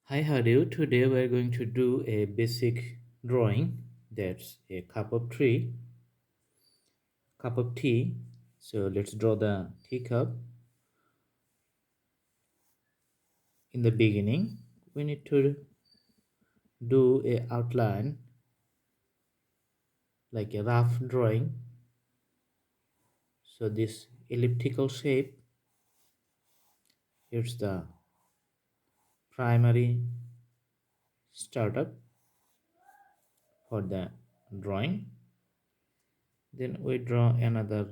Hi, how do you? Today we're going to do a basic drawing. That's a cup of tea. So let's draw the teacup. In the beginning, we need to do a outline like a rough drawing. So this elliptical shape, it's the primary startup for the drawing. Then we draw another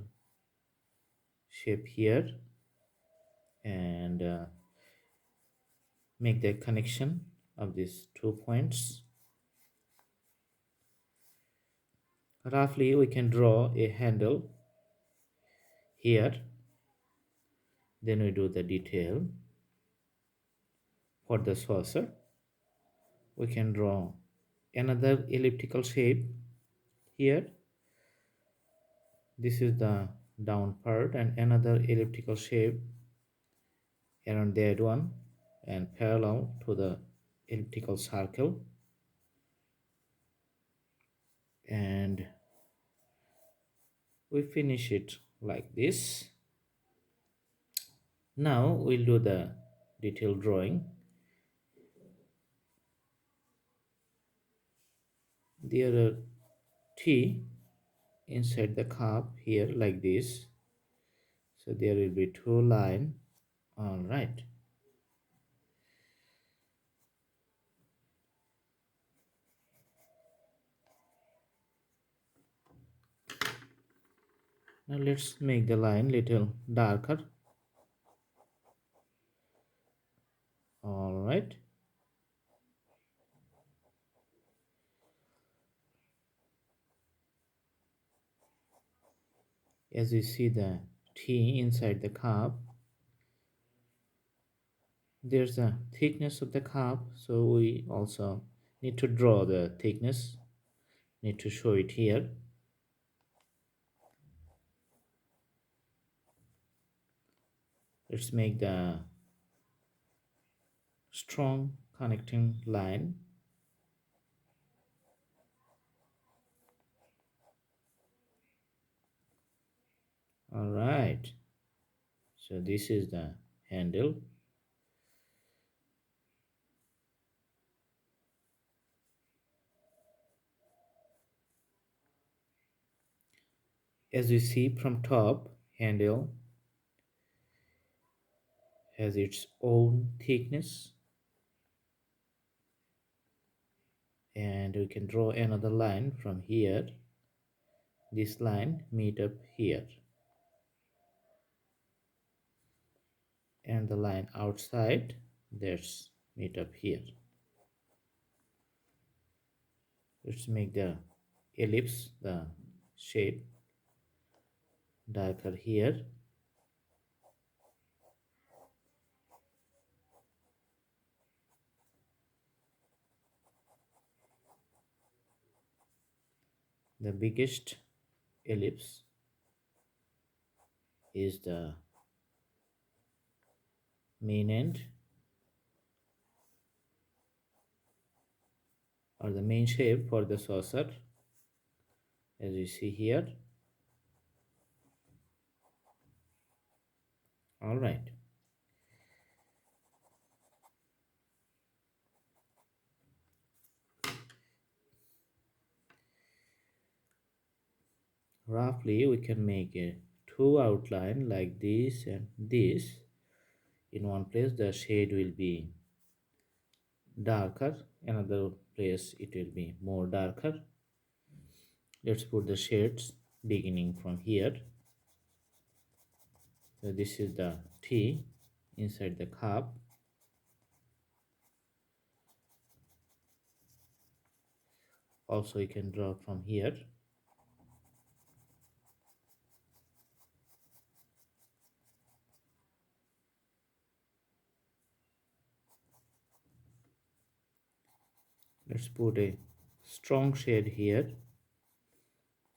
shape here and make the connection of these 2 points. Roughly, we can draw a handle here. Then we do the detail for the saucer. We can draw another elliptical shape here. This is the down part, and another elliptical shape around that one and parallel to the elliptical circle. And we finish it like this. Now we'll do the detailed drawing. There are tea inside the cup here like this. So there will be two lines. All right. Now let's make the line little darker. All right. As you see the tea inside the cup, there's a thickness of the cup, so we also need to draw the thickness. Need to show it here. Let's make the strong connecting line. All right. So this is the handle. As you see from top, handle has its own thickness, and we can draw another line from here. This line meet up here, and the line outside that's meet up here. Let's make the ellipse, the shape, darker here. The biggest ellipse is the main end or the main shape for the saucer, as you see here. All right. Roughly, we can make a two outline like this and this. In one place, the shade will be darker. Another place, it will be more darker. Let's put the shades beginning from here. So this is the tea inside the cup. Also, you can draw from here. Let's put a strong shade here,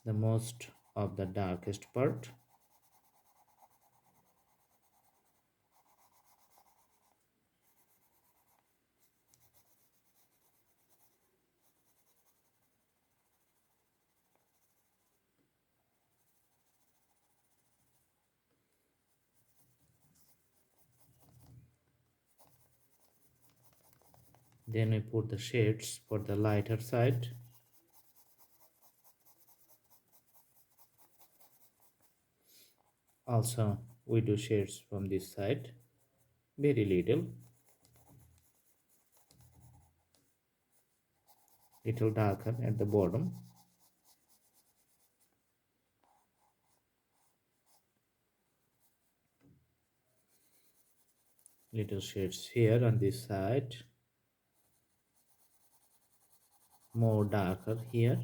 the most of the darkest part. Then we put the shades for the lighter side. Also, we do shades from this side, very little darker at the bottom. Little shades here on this side, more darker here.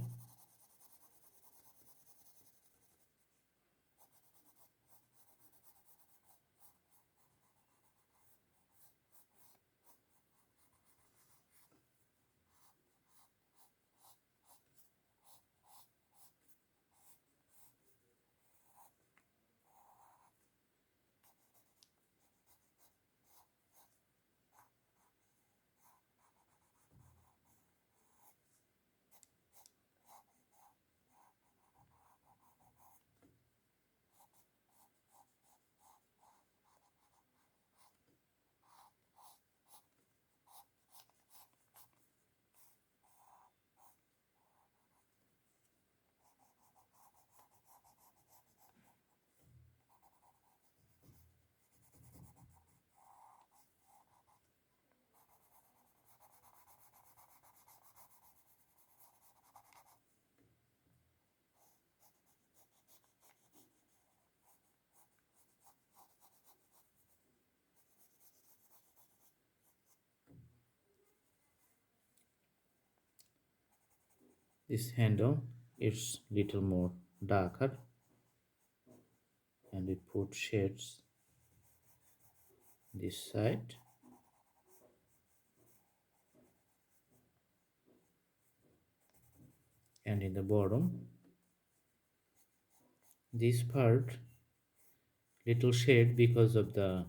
This handle is little more darker, and we put shades this side, and in the bottom this part little shade because of the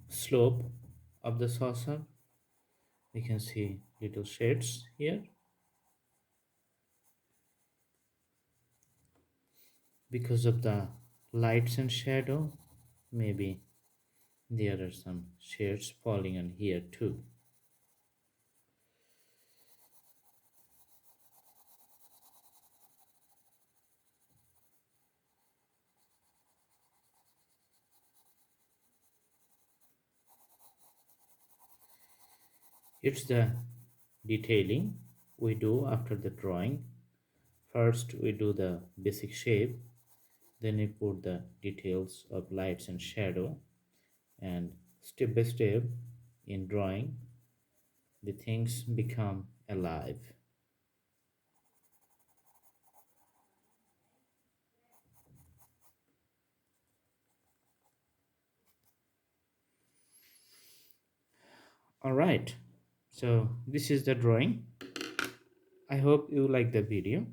slope of the saucer. We can see little shades here because of the lights and shadow. Maybe there are some shades falling on here too. It's the detailing we do after the drawing. First we do the basic shape, then we put the details of lights and shadow, and step by step in drawing the things become alive. All right, so this is the drawing. I hope you like the video.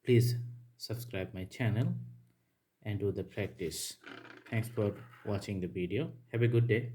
Please subscribe my channel and do the practice. Thanks for watching the video. Have a good day.